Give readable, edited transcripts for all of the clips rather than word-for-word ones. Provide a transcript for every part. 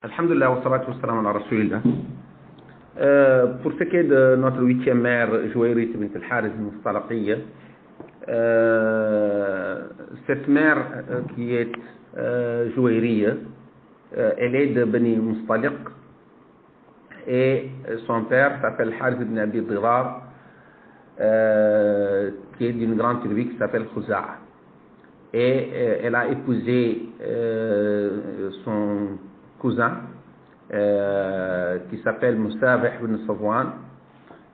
Alhamdulillah wa salatu wa salam ala rasulillah. Pour ce qui est de notre huitième mère, Jouayrit bint al-Harith al-Mustalaqiyya, cette mère qui est Jouayriya, elle est de Bani Mustaliq et son père s'appelle Harith ibn Abi Dirar, qui est d'une grande tribu qui s'appelle Khuza'a. Et elle a épousé son cousin qui s'appelle Musabih ibn Safwan,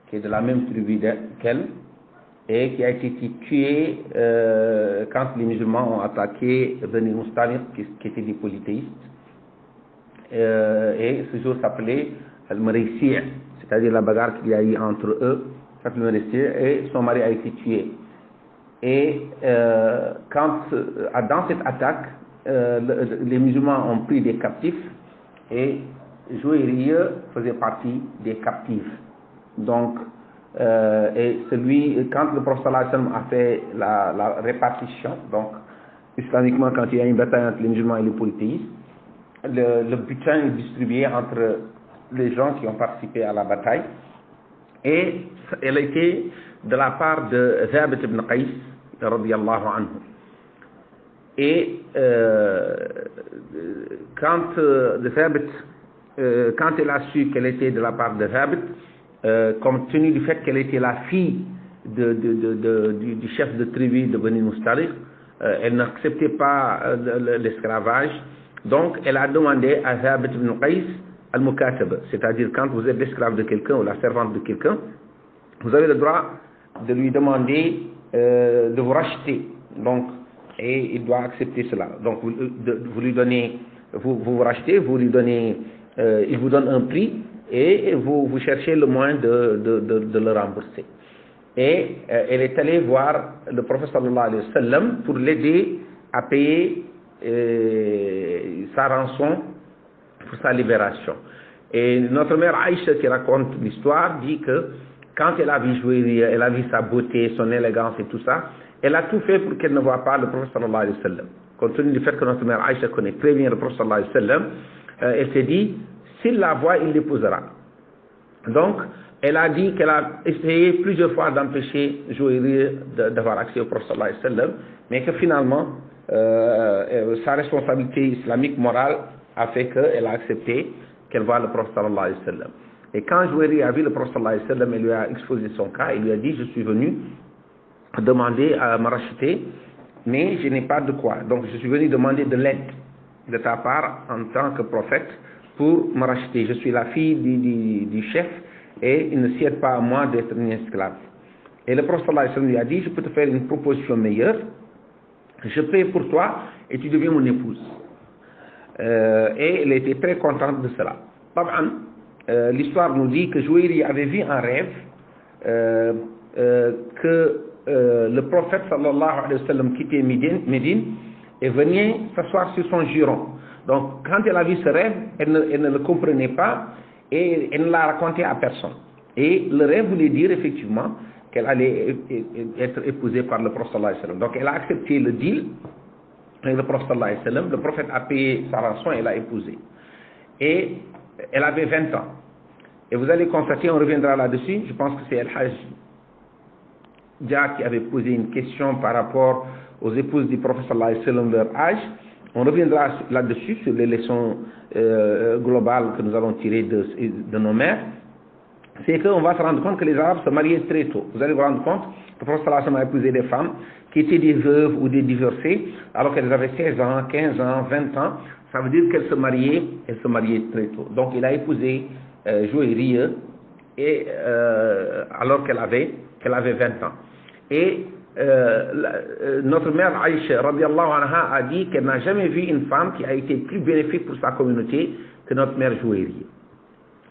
qui est de la même tribu qu'elle et qui a été tué quand les musulmans ont attaqué Bani Mustaliq qui étaient des polythéistes, et ce jour s'appelait Al-Marisi', c'est-à-dire la bagarre qu'il y a eu entre eux, et son mari a été tué. Et dans cette attaque, les musulmans ont pris des captifs et Jouayriya faisait partie des captifs. Donc, quand le prophète sallallahu alayhi wa sallam a fait la répartition, donc islamiquement, quand il y a une bataille entre les musulmans et les polythéistes, le butin est distribué entre les gens qui ont participé à la bataille. Et elle était de la part de Thabit ibn Qais, radiyallahu anhu. Et quand elle a su qu'elle était de la part de Thabit, compte tenu du fait qu'elle était la fille du chef de tribu de Bani Mustaliq, elle n'acceptait pas l'esclavage. Donc elle a demandé à Thabit ibn Qais al-Mukataba, c'est-à-dire quand vous êtes l'esclave de quelqu'un ou la servante de quelqu'un, vous avez le droit de lui demander de vous racheter. Donc, et il doit accepter cela. Donc, vous lui donnez, vous rachetez, vous lui donnez, il vous donne un prix et vous cherchez le moyen de le rembourser. Et elle est allée voir le prophète sallallahu alayhi wa sallam pour l'aider à payer sa rançon pour sa libération. Et notre mère Aïcha, qui raconte l'histoire, dit que quand elle a vu Jouayriya, elle a vu sa beauté, son élégance et tout ça, elle a tout fait pour qu'elle ne voie pas le prophète sallallahu alayhi wa sallam. Compte tenu du fait que notre mère Aïcha connaît très bien le prophète sallallahu alayhi wa sallam, elle s'est dit, s'il la voit, il l'épousera. Donc, elle a dit qu'elle a essayé plusieurs fois d'empêcher Jouayriya d'avoir accès au prophète sallallahu alayhi wa sallam, mais que finalement, sa responsabilité islamique morale a fait qu'elle a accepté qu'elle voit le prophète sallallahu alayhi wa sallam. Et quand Jouayriya a vu le prophète sallallahu alayhi wa sallam, elle lui a exposé son cas, il lui a dit, je suis venu demander à me racheter, mais je n'ai pas de quoi. Donc je suis venu demander de l'aide de ta part en tant que prophète pour me racheter. Je suis la fille du chef et il ne sied pas à moi d'être une esclave. Et le prophète sallallahu alayhi wa sallam lui a dit, je peux te faire une proposition meilleure, je paie pour toi et tu deviens mon épouse. Et elle était très contente de cela. L'histoire nous dit que Jouayriya avait vu un rêve que le prophète sallallahu alayhi wa sallam quittait Médine et venait s'asseoir sur son giron. Donc quand elle a vu ce rêve, elle ne le comprenait pas et elle ne l'a raconté à personne. Et le rêve voulait dire effectivement qu'elle allait être épousée par le prophète sallallahu alayhi wa sallam. Donc elle a accepté le deal avec le prophète sallallahu alayhi wa sallam. Le prophète a payé sa rançon et elle l'a épousée. Et elle avait 20 ans. Et vous allez constater, on reviendra là-dessus, je pense que c'est El-Hajj qui avait posé une question par rapport aux épouses du prophète sallallahu alayhi wa sallam, leur âge. On reviendra là-dessus sur les leçons globales que nous allons tirer de nos mères. C'est qu'on va se rendre compte que les Arabes se mariaient très tôt. Vous allez vous rendre compte que le prophète sallallahu alayhi wa sallam a épousé des femmes qui étaient des veuves ou des divorcées alors qu'elles avaient 16 ans, 15 ans, 20 ans. Ça veut dire qu'elles se mariaient très tôt. Donc il a épousé Jouayriya alors qu'elle avait 20 ans. Et notre mère Aïcha radiyallahu anha a dit qu'elle n'a jamais vu une femme qui a été plus bénéfique pour sa communauté que notre mère Jouayriya.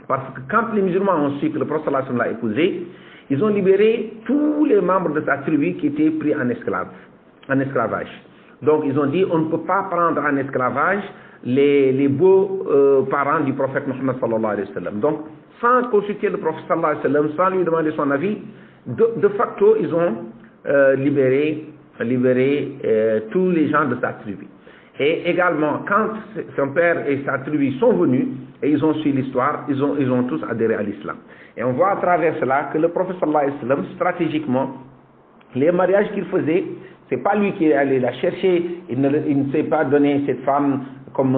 Parce que quand les musulmans ont su que le prophète sallallahu alayhi wa sallam l'a épousée, ils ont libéré tous les membres de sa tribu qui étaient pris en esclavage. Donc ils ont dit, on ne peut pas prendre en esclavage les beaux parents du prophète Mohammed sallallahu alayhi wa sallam. Donc sans consulter le prophète sallallahu alayhi wa sallam, sans lui demander son avis, de facto ils ont libéré tous les gens de sa tribu. Et également, quand son père et sa tribu sont venus, et ils ont su l'histoire, ils ont tous adhéré à l'islam. Et on voit à travers cela que le prophète sallallahu alayhi wa sallam, stratégiquement, les mariages qu'il faisait, c'est pas lui qui est allé la chercher, il ne s'est pas donné cette femme comme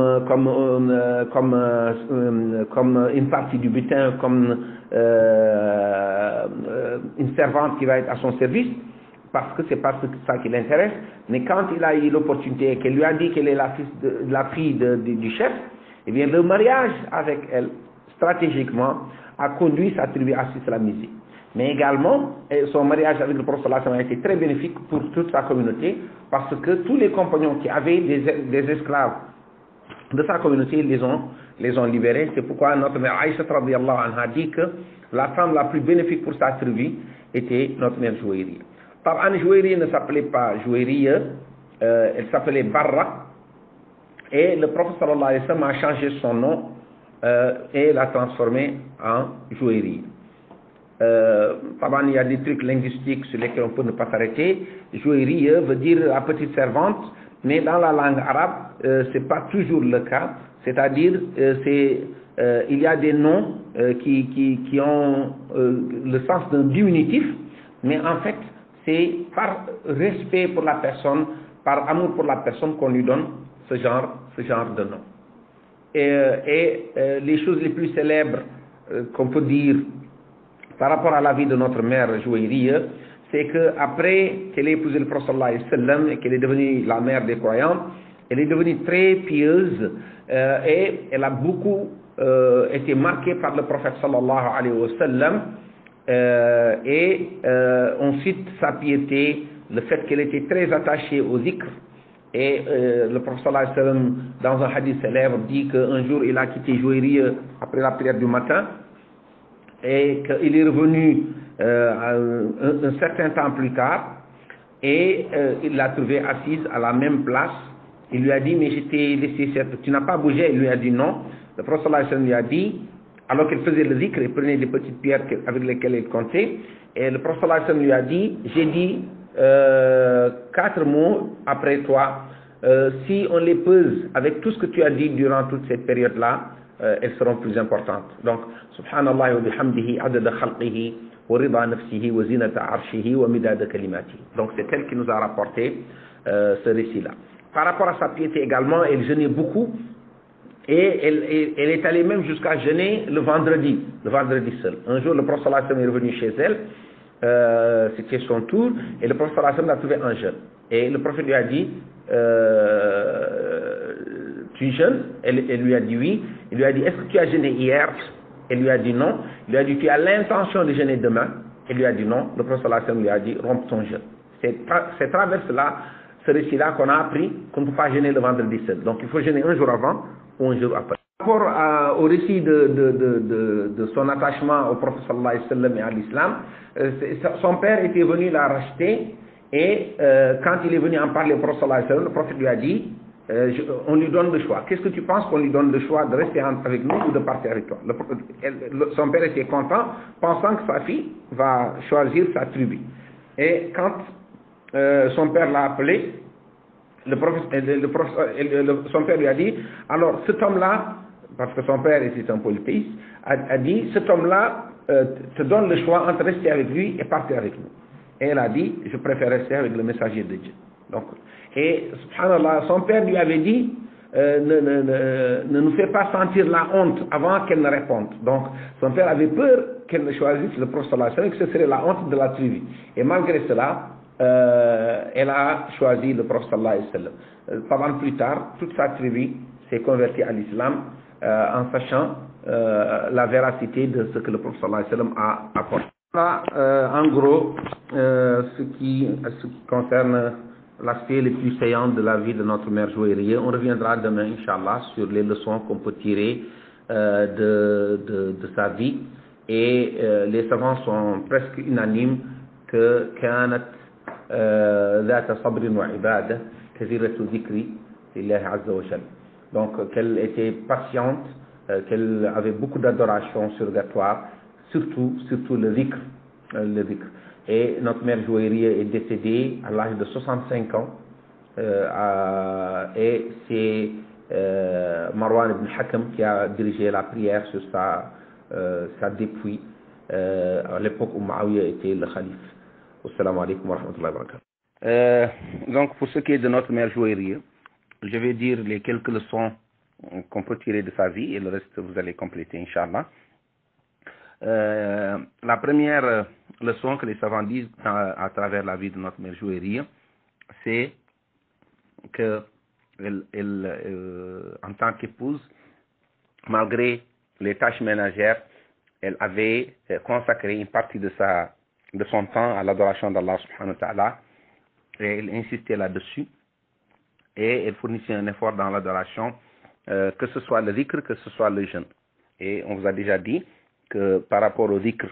une partie du butin, comme une servante qui va être à son service, parce que c'est pas ça qui l'intéresse. Mais quand il a eu l'opportunité, qu'elle lui a dit qu'elle est la fille du chef, eh bien le mariage avec elle, stratégiquement, a conduit sa tribu à s'islamiser. Mais également, son mariage avec le prophète sallallahu alayhi wa sallam a été très bénéfique pour toute sa communauté, parce que tous les compagnons qui avaient des esclaves de sa communauté les ont libérés. C'est pourquoi notre mère Aïcha radhiyallahu anha dit que la femme la plus bénéfique pour sa tribu était notre mère Jouayriya. Taban Jouayriya ne s'appelait pas Jouayriya, elle s'appelait Barra, et le prophète sallallahu alayhi wa sallam a changé son nom et l'a transformé en Jouayriya. Il y a des trucs linguistiques sur lesquels on peut ne pas s'arrêter. Jouayriya veut dire la petite servante, mais dans la langue arabe, c'est pas toujours le cas. C'est-à-dire, il y a des noms qui ont le sens d'un diminutif, mais en fait, c'est par respect pour la personne, par amour pour la personne qu'on lui donne ce genre de nom. Et les choses les plus célèbres qu'on peut dire par rapport à la vie de notre mère Jouayriya, c'est qu'après qu'elle ait épousé le prophète sallallahu alayhi wa sallam et qu'elle est devenue la mère des croyants, elle est devenue très pieuse et elle a beaucoup été marquée par le prophète sallallahu alayhi wa sallam et on cite sa piété, le fait qu'elle était très attachée au zikr. Et le prophète sallallahu alayhi wa sallam, dans un hadith célèbre, dit qu'un jour il a quitté Jouayriya après la prière du matin et qu'il est revenu un certain temps plus tard et il l'a trouvée assise à la même place. Il lui a dit, mais je t'ai laissé, tu n'as pas bougé. Il lui a dit non. Le prophète sallallahu alayhi wa sallam lui a dit, alors qu'elle faisait le zikr, elle prenait des petites pierres avec lesquelles elle comptait, et le prophète sallallahu alayhi wa sallam lui a dit, j'ai dit 4 mots après toi, si on les pèse avec tout ce que tu as dit durant toute cette période-là, elles seront plus importantes. Donc, subhanallah wa bihamdihi adada khalqihi wa rida nafsihi wa zinata arshihi wa midada kalimatihi. Donc, c'est elle qui nous a rapporté ce récit-là. Par rapport à sa piété également, elle jeûnait beaucoup et elle est allée même jusqu'à jeûner le vendredi seul. Un jour, le prophète sallallahu alayhi wa sallam est revenu chez elle, c'était son tour, et le prophète sallallahu alayhi wa sallam l'a trouvé en jeûne. Et le prophète lui a dit, tu jeûnes? Elle lui a dit oui. Il lui a dit, est-ce que tu as jeûné hier? Elle lui a dit non. Il lui a dit, tu as l'intention de jeûner demain? Elle lui a dit non. Le prophète sallallahu alayhi wa sallam lui a dit, romps ton jeûne. C'est travers cela, ce récit-là, qu'on a appris qu'on ne peut pas jeûner le vendredi seul. Donc il faut jeûner un jour avant ou un jour après. Par rapport au récit de son attachement au prophète sallallahu alayhi wa sallam et à l'islam, son père était venu la racheter et quand il est venu en parler au prophète sallallahu alayhi wa sallam, le prophète lui a dit, on lui donne le choix. Qu'est-ce que tu penses qu'on lui donne le choix de rester avec nous ou de partir avec toi? Son père était content, pensant que sa fille va choisir sa tribu. Et quand son père l'a appelé, son père lui a dit, alors cet homme-là, parce que son père était un polythéiste, a dit, cet homme-là te donne le choix entre rester avec lui et partir avec nous. Et elle a dit, je préfère rester avec le messager de Dieu. Donc, et subhanallah, son père lui avait dit, ne nous fais pas sentir la honte avant qu'elle ne réponde. Donc, son père avait peur qu'elle ne choisisse le prophète sallallahu alayhi wa sallam, que ce serait la honte de la tribu. Et malgré cela, elle a choisi le prophète sallallahu alayhi wa sallam. Pas mal plus tard, toute sa tribu s'est convertie à l'islam en sachant la véracité de ce que le prophète sallallahu alayhi wa sallam a apporté. Voilà, en gros, ce qui concerne l'aspect le plus saillant de la vie de notre mère Jouayriya. On reviendra demain, Inch'Allah, sur les leçons qu'on peut tirer de sa vie. Et les savants sont presque unanimes que كانت ذات صبر وعبادة كثيرة الذكر لله عز وجل. Donc qu'elle était patiente, qu'elle avait beaucoup d'adoration surrogatoire, surtout le zikr. Et notre mère Jouayriya est décédée à l'âge de 65 ans et c'est Marwan ibn Hakam qui a dirigé la prière sur sa dépouille à l'époque où Muawiyah était le calife. Assalamu alaikum wa rahmatullahi wa barakatuh. Donc pour ce qui est de notre mère Jouairiya, je vais dire les quelques leçons qu'on peut tirer de sa vie et le reste vous allez compléter, Inch'Allah. La première leçon que les savants disent à travers la vie de notre mère Jouairiya, c'est que en tant qu'épouse, malgré les tâches ménagères, elle avait consacré une partie de son temps à l'adoration d'Allah subhanahu wa ta'ala, et elle insistait là-dessus, et elle fournissait un effort dans l'adoration, que ce soit le dhikr, que ce soit le jeûne. Et on vous a déjà dit que par rapport au dhikr,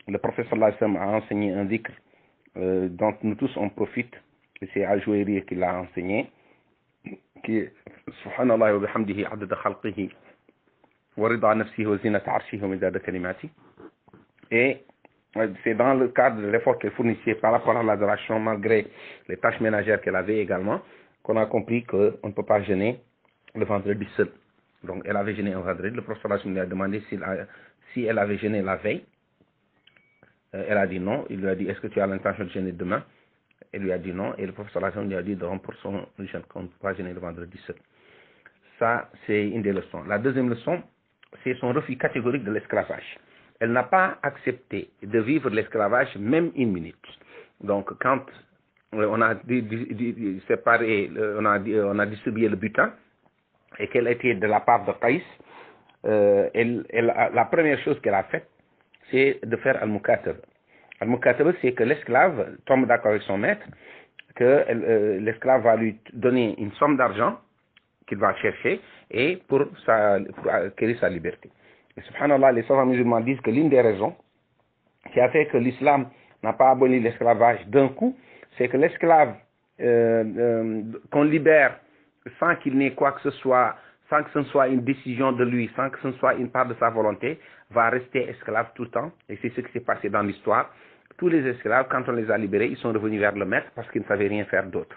le prophète sallallahu alayhi wa sallam a enseigné un dhikr dont nous tous on profite, et c'est Al-Jouairiya qui l'a enseigné, qui est Subhanallah wa bihamdihi adada khalqihi wa rida nafsihi wa zinata arshihi wa midada kalimati. Et c'est dans le cadre de l'effort qu'elle fournissait par rapport à l'adoration, malgré les tâches ménagères qu'elle avait également, qu'on a compris qu'on ne peut pas jeûner le vendredi seul. Donc elle avait jeûné un vendredi. Le prophète sallallahu alayhi wa sallam lui a demandé si elle avait jeûné la veille. Elle a dit non. Il lui a dit, est-ce que tu as l'intention de jeûner demain? Elle lui a dit non. Et le prophète sallallahu alayhi wa sallam lui a dit de rompre son jeûne, qu'on ne peut pas jeûner le vendredi seul. Ça, c'est une des leçons. La deuxième leçon, c'est son refus catégorique de l'esclavage. Elle n'a pas accepté de vivre l'esclavage même une minute. Donc, quand on a séparé, on a distribué le butin, et qu'elle était de la part de Qaïs, la première chose qu'elle a faite, c'est de faire al-mukataba. Al-mukataba, c'est que l'esclave tombe d'accord avec son maître, que l'esclave va lui donner une somme d'argent qu'il va chercher et pour acquérir sa liberté. Et subhanallah, les savants musulmans disent que l'une des raisons qui a fait que l'islam n'a pas aboli l'esclavage d'un coup, c'est que l'esclave qu'on libère sans qu'il n'ait quoi que ce soit, sans que ce ne soit une décision de lui, sans que ce ne soit une part de sa volonté, va rester esclave tout le temps. Et c'est ce qui s'est passé dans l'histoire. Tous les esclaves, quand on les a libérés, ils sont revenus vers le maître parce qu'ils ne savaient rien faire d'autre.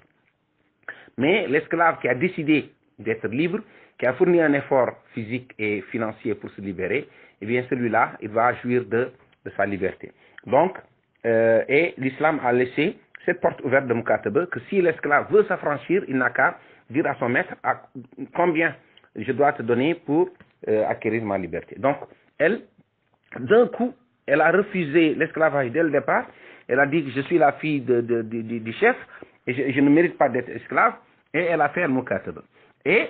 Mais l'esclave qui a décidé d'être libre, qui a fourni un effort physique et financier pour se libérer, eh bien celui-là, il va jouir de sa liberté. Donc, et l'islam a laissé cette porte ouverte de Mukataba, que si l'esclave veut s'affranchir, il n'a qu'à dire à son maître combien je dois te donner pour acquérir ma liberté. Donc, elle, d'un coup, elle a refusé l'esclavage dès le départ. Elle a dit que je suis la fille du chef et je ne mérite pas d'être esclave. Et elle a fait le Mukataba. Et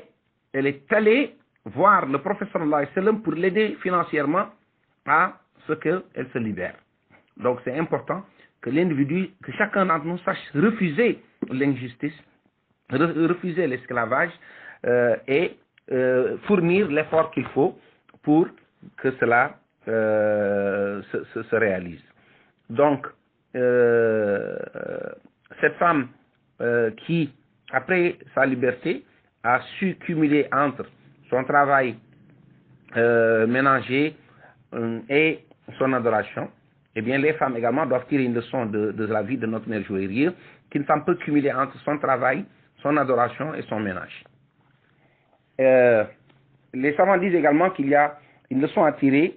elle est allée voir le prophète sallallahu alayhi wa sallam pour l'aider financièrement à ce qu'elle se libère. Donc, c'est important que l'individu, que chacun d'entre nous sache refuser l'injustice, refuser l'esclavage et fournir l'effort qu'il faut pour que cela se réalise. Donc, cette femme qui, après sa liberté, a su cumuler entre son travail ménager et son adoration, eh bien, les femmes également doivent tirer une leçon de la vie de notre mère Jouairiya, qu'une femme peut cumuler entre son travail, son adoration et son ménage. Les savants disent également qu'il y a une leçon à tirer,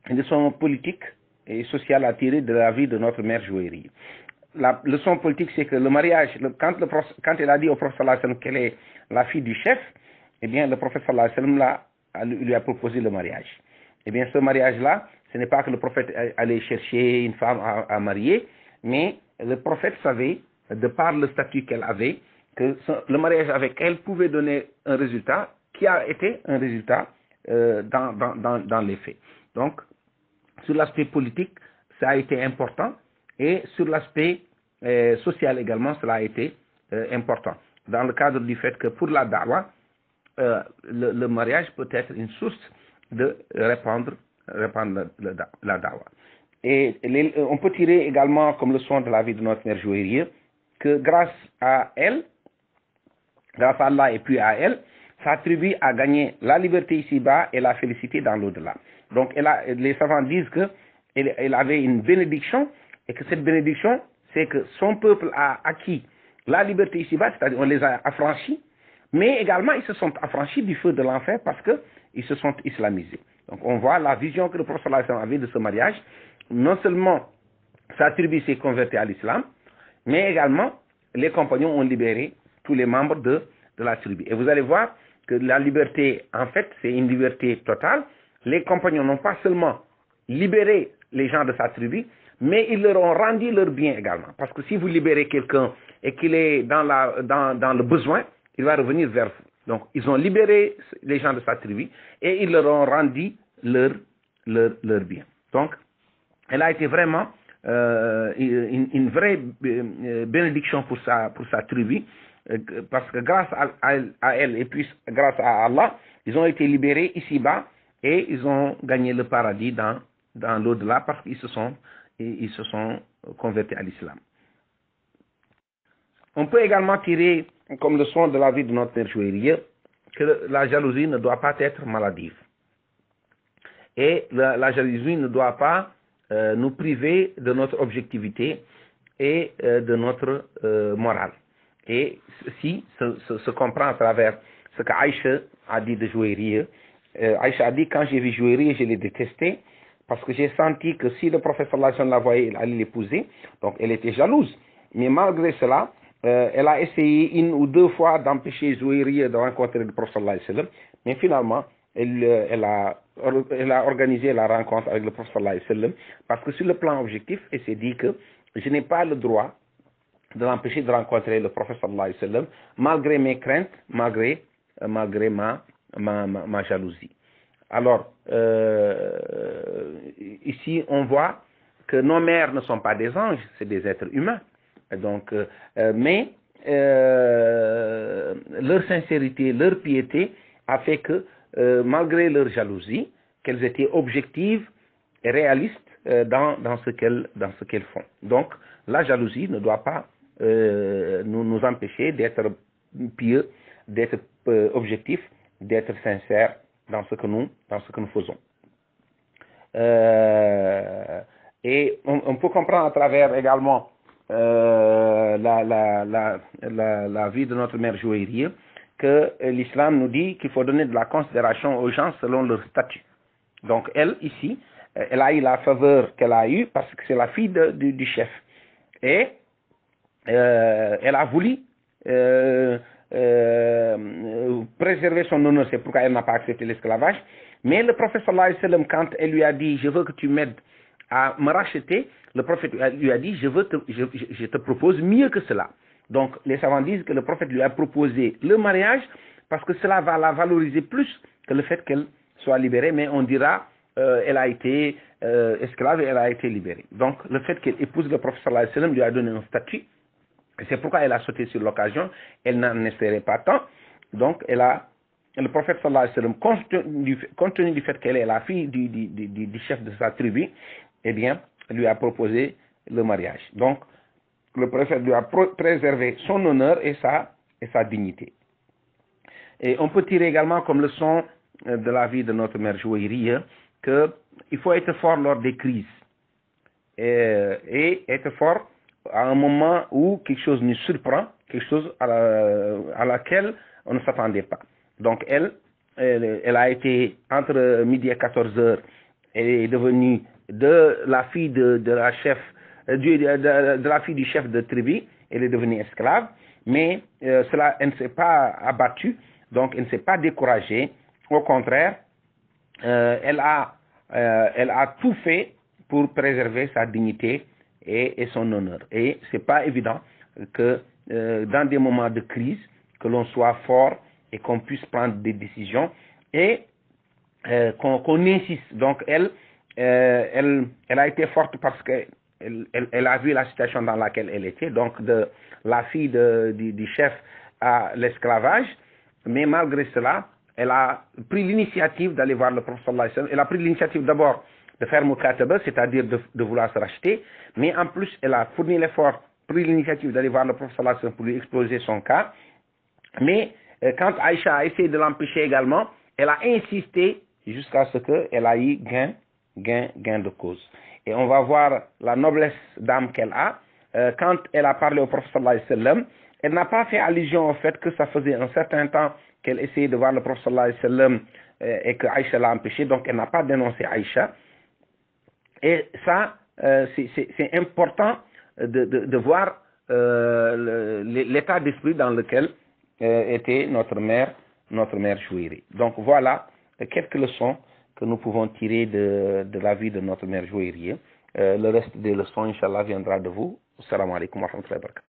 une leçon politique et sociale à tirer de la vie de notre mère Jouairiya. La leçon politique, c'est que le mariage, quand elle a dit au prophète sallallahu alayhi wa sallam qu'elle est la fille du chef, eh bien, le prophète sallallahu alayhi wa sallam lui a proposé le mariage. Eh bien, ce mariage-là, ce n'est pas que le prophète allait chercher une femme à marier, mais le prophète savait, de par le statut qu'elle avait, que le mariage avec elle pouvait donner un résultat qui a été un résultat dans les faits. Donc, sur l'aspect politique, ça a été important, et sur l'aspect social également, cela a été important. Dans le cadre du fait que pour la da'wa, le mariage peut être une source de répandre la da'wa. Et on peut tirer également comme leçon de la vie de notre mère Jouairiya que grâce à elle, grâce à Allah et puis à elle, ça attribue à gagner la liberté ici-bas et la félicité dans l'au-delà. Donc les savants disent qu'elle avait une bénédiction et que cette bénédiction, c'est que son peuple a acquis la liberté ici-bas, c'est-à-dire on les a affranchis, mais également ils se sont affranchis du feu de l'enfer parce qu'ils se sont islamisés. Donc on voit la vision que le prophète sallallahu alayhi wa sallam avait de ce mariage. Non seulement sa tribu s'est convertie à l'islam, mais également les compagnons ont libéré tous les membres de la tribu. Et vous allez voir que la liberté, en fait, c'est une liberté totale. Les compagnons n'ont pas seulement libéré les gens de sa tribu, mais ils leur ont rendu leur bien également. Parce que si vous libérez quelqu'un et qu'il est dans le besoin, il va revenir vers vous. Donc, ils ont libéré les gens de sa tribu et ils leur ont rendu leur bien. Donc, elle a été vraiment une vraie bénédiction pour sa tribu, parce que grâce à elle et puis grâce à Allah, ils ont été libérés ici-bas et ils ont gagné le paradis dans l'au-delà parce qu'ils se sont convertis à l'islam. On peut également tirer comme leçon de la vie de notre mère Juwayriya que la jalousie ne doit pas être maladive. Et la jalousie ne doit pas nous priver de notre objectivité et de notre morale. Et ceci se comprend à travers ce qu'Aïcha a dit de Juwayriya. Aïcha a dit, quand j'ai vu Juwayriya, je l'ai détesté parce que j'ai senti que si le prophète sallallahu alayhi wa sallam la voyait, il allait l'épouser. Donc elle était jalouse. Mais malgré cela, elle a essayé une ou deux fois d'empêcher Juwayriya de rencontrer le prophète sallallahu alayhi wa sallam. Mais finalement, elle a organisé la rencontre avec le prophète sallallahu alayhi wa sallam parce que sur le plan objectif, elle s'est dit que je n'ai pas le droit de l'empêcher de rencontrer le prophète sallallahu alayhi wa sallam malgré mes craintes, malgré ma jalousie. Alors, ici, on voit que nos mères ne sont pas des anges, c'est des êtres humains. Donc, mais leur sincérité, leur piété a fait que, malgré leur jalousie, qu'elles étaient objectives et réalistes dans ce qu'elles font. Donc, la jalousie ne doit pas nous empêcher d'être pieux, d'être objectifs, d'être sincères dans ce que nous faisons. Et on peut comprendre à travers également la vie de notre mère Juwayriya que l'islam nous dit qu'il faut donner de la considération aux gens selon leur statut. Donc elle, ici, elle a eu la faveur qu'elle a eue parce que c'est la fille du chef. Et elle a voulu préserver son honneur, c'est pourquoi elle n'a pas accepté l'esclavage. Mais le prophète sallallahu alayhi wa sallam, quand elle lui a dit « je veux que tu m'aides à me racheter », le prophète lui a dit « je te propose mieux que cela ». Donc les savants disent que le prophète lui a proposé le mariage parce que cela va la valoriser plus que le fait qu'elle soit libérée, mais on dira elle a été esclave et elle a été libérée. Donc le fait qu'elle épouse le prophète sallallahu alayhi wa sallam lui a donné un statut. Et c'est pourquoi elle a sauté sur l'occasion. Elle n'en espérait pas tant. Donc le prophète sallallahu alayhi wa sallam, compte tenu du fait qu'elle est la fille du chef de sa tribu, eh bien, lui a proposé le mariage. Donc, le prophète lui a préservé son honneur et sa dignité. Et on peut tirer également comme leçon de la vie de notre mère Juwayriya qu'il faut être fort lors des crises. Et être fort à un moment où quelque chose nous surprend, quelque chose à laquelle on ne s'attendait pas. Donc elle a été entre midi et 14 heures, elle est devenue de la fille de la fille du chef de tribu, elle est devenue esclave, mais elle ne s'est pas abattue, donc elle ne s'est pas découragée. Au contraire, elle a tout fait pour préserver sa dignité et son honneur. Et c'est pas évident que dans des moments de crise, que l'on soit fort et qu'on puisse prendre des décisions et qu'on insiste. Donc elle a été forte parce qu'elle a vu la situation dans laquelle elle était, donc de la fille du chef à l'esclavage, mais malgré cela, elle a pris l'initiative d'aller voir le prophète sallallahu alayhi wa sallam. Elle a pris l'initiative d'abord de faire mukataba, c'est-à-dire de vouloir se racheter, mais en plus elle a fourni l'effort, pris l'initiative d'aller voir le prophète sallallahu alayhi wa sallam pour lui exposer son cas. Mais quand Aïcha a essayé de l'empêcher également, elle a insisté jusqu'à ce qu'elle a eu gain de cause. Et on va voir la noblesse d'âme qu'elle a. Quand elle a parlé au prophète sallallahu alayhi wa sallam, Elle n'a pas fait allusion au fait que ça faisait un certain temps qu'elle essayait de voir le prophète sallallahu alayhi wa sallam et que Aïcha l'a empêché, donc elle n'a pas dénoncé Aïcha. Et ça, c'est important de voir l'état d'esprit dans lequel était notre mère Jouairi. Donc voilà quelques leçons que nous pouvons tirer de la vie de notre mère Jouairi. Le reste des leçons, Inch'Allah, viendra de vous. Assalamu alaikum wa rahmatullahi wa barakatuh.